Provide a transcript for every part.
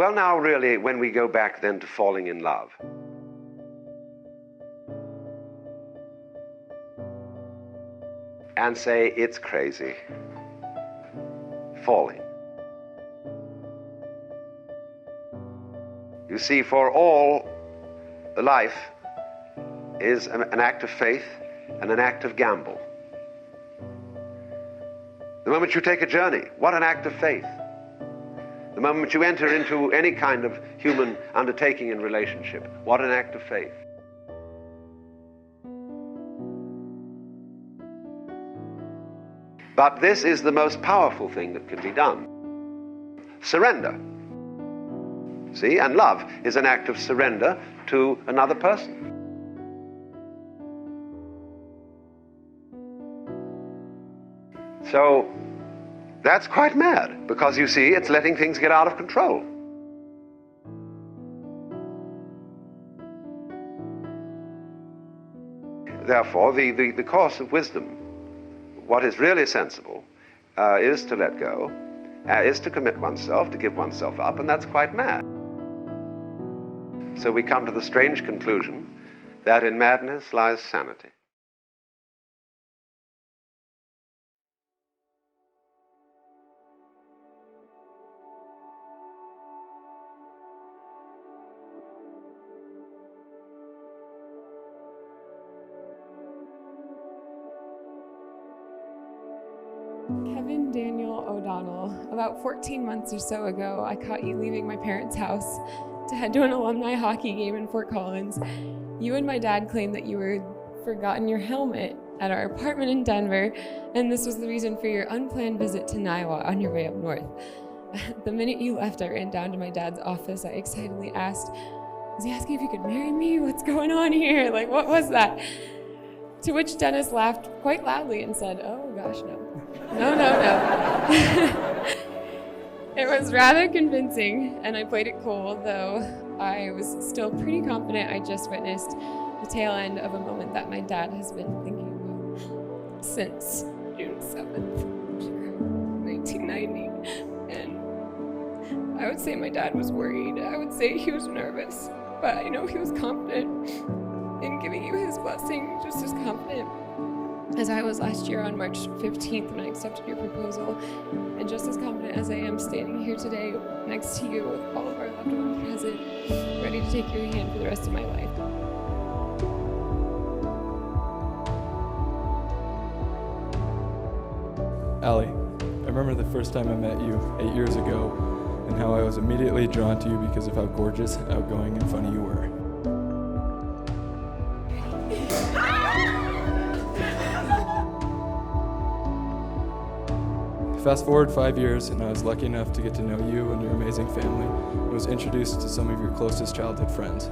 Well, now really, when we go back then to falling in love, and say it's crazy, falling. You see, for all, life is an act of faith and an act of gamble. The moment you take a journey, what an act of faith. The moment you enter into any kind of human undertaking and relationship, what an act of faith. But this is the most powerful thing that can be done. Surrender. See, and love is an act of surrender to another person. So that's quite mad, because you see, it's letting things get out of control. Therefore, the course of wisdom, what is really sensible, is to let go, is to commit oneself, to give oneself up, and that's quite mad. So we come to the strange conclusion that in madness lies sanity. Kevin Daniel O'Donnell, about 14 months or so ago, I caught you leaving my parents' house to head to an alumni hockey game in Fort Collins. You and my dad claimed that you had forgotten your helmet at our apartment in Denver, and this was the reason for your unplanned visit to Niagara on your way up north. The minute you left, I ran down to my dad's office. I excitedly asked, "Was he asking if you could marry me? What's going on here? Like, what was that?" To which Dennis laughed quite loudly and said, "Oh gosh, no. No. It was rather convincing, and I played it cool, though I was still pretty confident I just witnessed the tail end of a moment that my dad has been thinking about since June 7th, 1990. And I would say my dad was worried. I would say he was nervous, but I know he was confident in giving you his blessing, just as confident as I was last year on March 15th when I accepted your proposal, and just as confident as I am standing here today next to you with all of our loved ones present, ready to take your hand for the rest of my life. Allie, I remember the first time I met you 8 years ago, and how I was immediately drawn to you because of how gorgeous, outgoing, and funny you were. Fast forward 5 years, and I was lucky enough to get to know you and your amazing family, and was introduced to some of your closest childhood friends.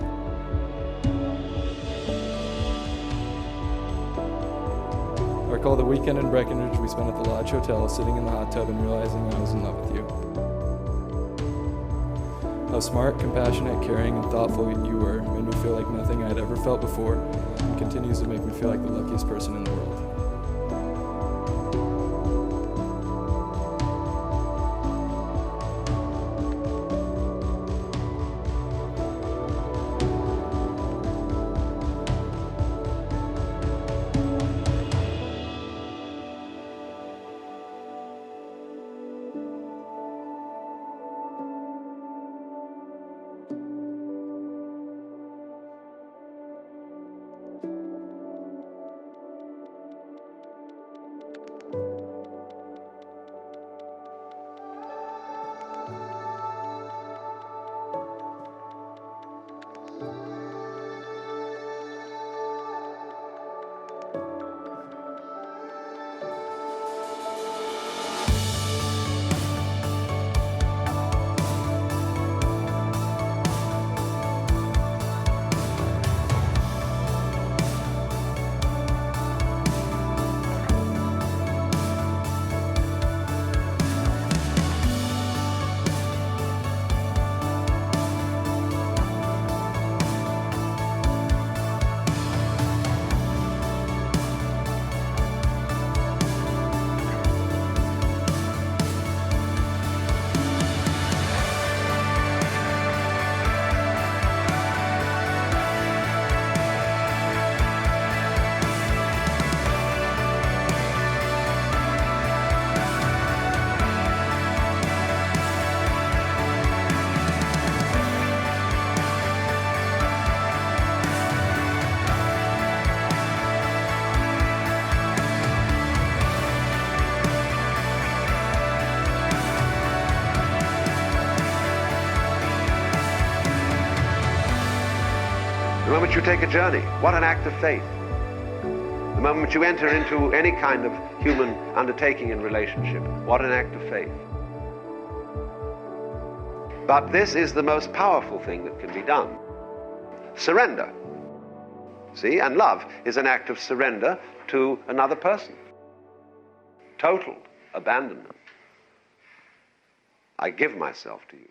I recall the weekend in Breckenridge we spent at the Lodge Hotel, sitting in the hot tub and realizing I was in love with you. How smart, compassionate, caring, and thoughtful you were made me feel like nothing I had ever felt before, and continues to make me feel like the luckiest person in the world. The moment you take a journey, what an act of faith. The moment you enter into any kind of human undertaking and relationship, what an act of faith. But this is the most powerful thing that can be done. Surrender. See, and love is an act of surrender to another person. Total abandonment. I give myself to you.